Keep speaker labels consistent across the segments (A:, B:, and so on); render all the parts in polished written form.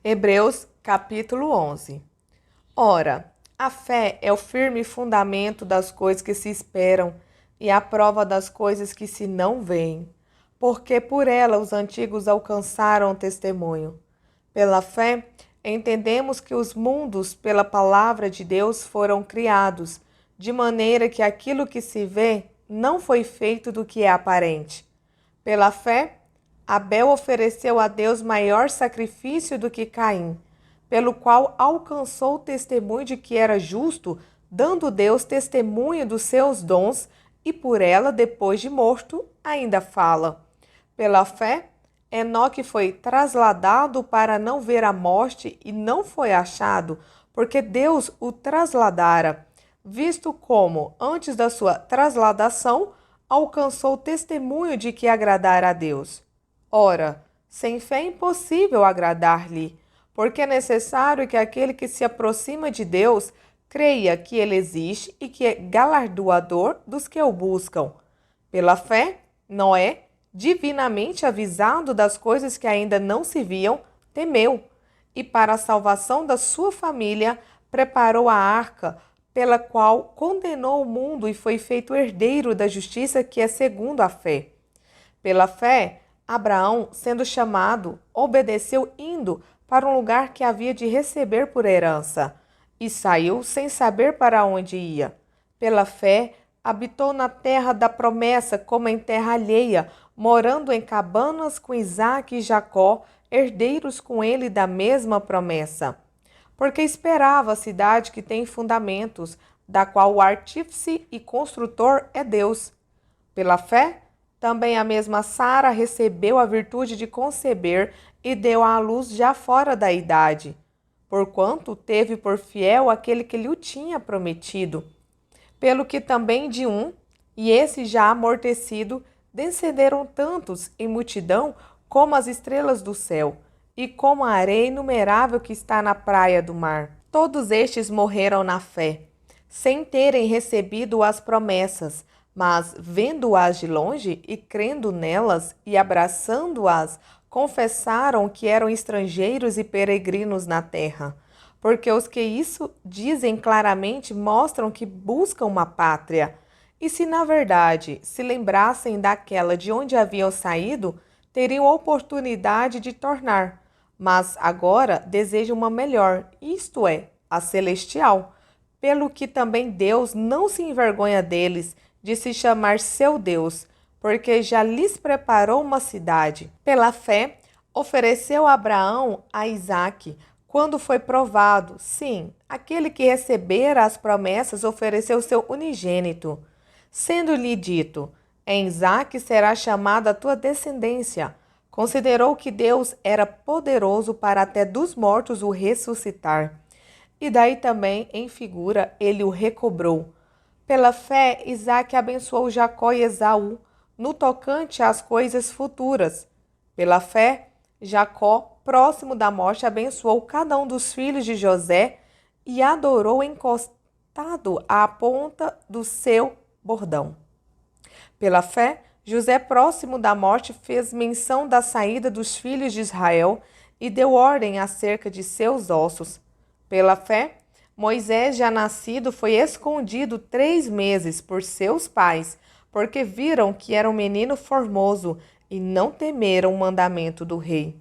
A: Hebreus capítulo 11. Ora, a fé é o firme fundamento das coisas que se esperam e a prova das coisas que se não veem, porque por ela os antigos alcançaram o testemunho. Pela fé, entendemos que os mundos, pela palavra de Deus, foram criados, de maneira que aquilo que se vê não foi feito do que é aparente. Pela fé, Abel ofereceu a Deus maior sacrifício do que Caim, pelo qual alcançou o testemunho de que era justo, dando Deus testemunho dos seus dons, e por ela, depois de morto, ainda fala. Pela fé, Enoque foi trasladado para não ver a morte e não foi achado, porque Deus o trasladara, visto como, antes da sua trasladação, alcançou o testemunho de que agradara a Deus. Ora, sem fé é impossível agradar-lhe, porque é necessário que aquele que se aproxima de Deus creia que ele existe e que é galardoador dos que o buscam. Pela fé, Noé, divinamente avisado das coisas que ainda não se viam, temeu, e para a salvação da sua família preparou a arca, pela qual condenou o mundo e foi feito herdeiro da justiça que é segundo a fé. Pela fé, Abraão, sendo chamado, obedeceu indo para um lugar que havia de receber por herança, e saiu sem saber para onde ia. Pela fé, habitou na terra da promessa como em terra alheia, morando em cabanas com Isaque e Jacó, herdeiros com ele da mesma promessa. Porque esperava a cidade que tem fundamentos, da qual o artífice e construtor é Deus. Pela fé, também a mesma Sara recebeu a virtude de conceber e deu à luz já fora da idade, porquanto teve por fiel aquele que lhe o tinha prometido. Pelo que também de um, e esse já amortecido, descenderam tantos em multidão como as estrelas do céu, e como a areia inumerável que está na praia do mar. Todos estes morreram na fé, sem terem recebido as promessas, mas vendo-as de longe e crendo nelas e abraçando-as, confessaram que eram estrangeiros e peregrinos na terra. Porque os que isso dizem claramente mostram que buscam uma pátria. E se na verdade se lembrassem daquela de onde haviam saído, teriam oportunidade de tornar. Mas agora desejam uma melhor, isto é, a celestial. Pelo que também Deus não se envergonha deles, de se chamar seu Deus, porque já lhes preparou uma cidade. Pela fé, ofereceu Abraão a Isaque, quando foi provado. Sim, aquele que recebera as promessas ofereceu seu unigênito, sendo-lhe dito: em Isaque será chamada a tua descendência. Considerou que Deus era poderoso para até dos mortos o ressuscitar. E daí também, em figura, ele o recobrou. Pela fé, Isaque abençoou Jacó e Esaú, no tocante às coisas futuras. Pela fé, Jacó, próximo da morte, abençoou cada um dos filhos de José e adorou encostado à ponta do seu bordão. Pela fé, José, próximo da morte, fez menção da saída dos filhos de Israel e deu ordem acerca de seus ossos. Pela fé, Moisés, já nascido, foi escondido 3 meses por seus pais, porque viram que era um menino formoso e não temeram o mandamento do rei.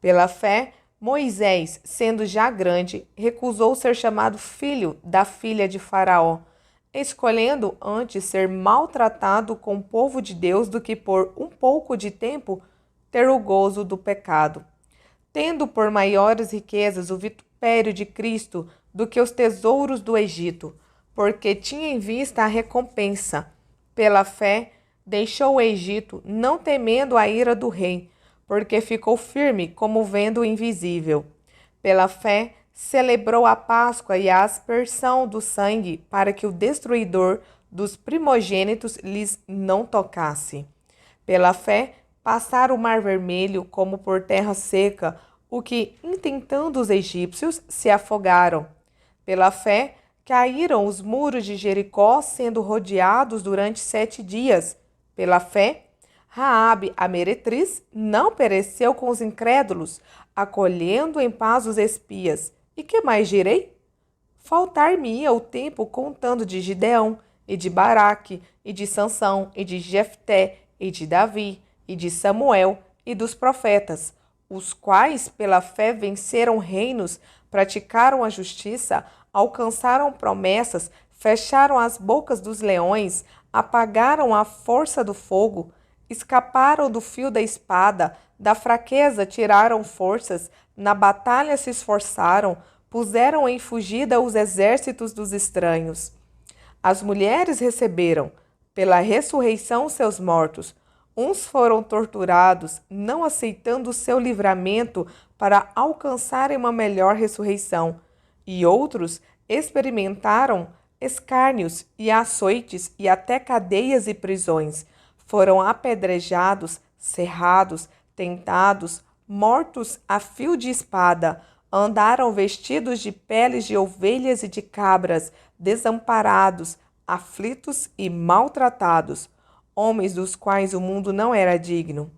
A: Pela fé, Moisés, sendo já grande, recusou ser chamado filho da filha de Faraó, escolhendo antes ser maltratado com o povo de Deus do que por um pouco de tempo ter o gozo do pecado. Tendo por maiores riquezas o vitupério de Cristo do que os tesouros do Egito, porque tinha em vista a recompensa. Pela fé, deixou o Egito, não temendo a ira do rei, porque ficou firme como vendo o invisível. Pela fé, celebrou a Páscoa e a aspersão do sangue, para que o destruidor dos primogênitos lhes não tocasse. Pela fé, passaram o mar vermelho como por terra seca, o que, intentando os egípcios, se afogaram. Pela fé, caíram os muros de Jericó, sendo rodeados durante 7 dias. Pela fé, Raabe, a meretriz, não pereceu com os incrédulos, acolhendo em paz os espias. E que mais direi? Faltar-me-ia o tempo contando de Gideão, e de Baraque, e de Sansão, e de Jefté, e de Davi, e de Samuel, e dos profetas, os quais pela fé venceram reinos, praticaram a justiça, alcançaram promessas, fecharam as bocas dos leões, apagaram a força do fogo, escaparam do fio da espada, da fraqueza tiraram forças, na batalha se esforçaram, puseram em fugida os exércitos dos estranhos. As mulheres receberam, pela ressurreição, seus mortos. Uns foram torturados, não aceitando o seu livramento para alcançarem uma melhor ressurreição, e outros experimentaram escárnios e açoites e até cadeias e prisões. Foram apedrejados, cerrados, tentados, mortos a fio de espada. Andaram vestidos de peles de ovelhas e de cabras, desamparados, aflitos e maltratados, homens dos quais o mundo não era digno.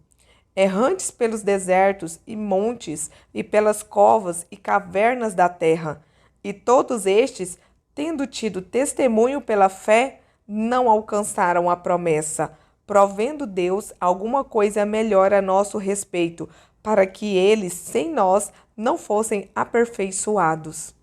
A: Errantes pelos desertos e montes e pelas covas e cavernas da terra. E todos estes, tendo tido testemunho pela fé, não alcançaram a promessa, provendo Deus alguma coisa melhor a nosso respeito, para que eles, sem nós, não fossem aperfeiçoados.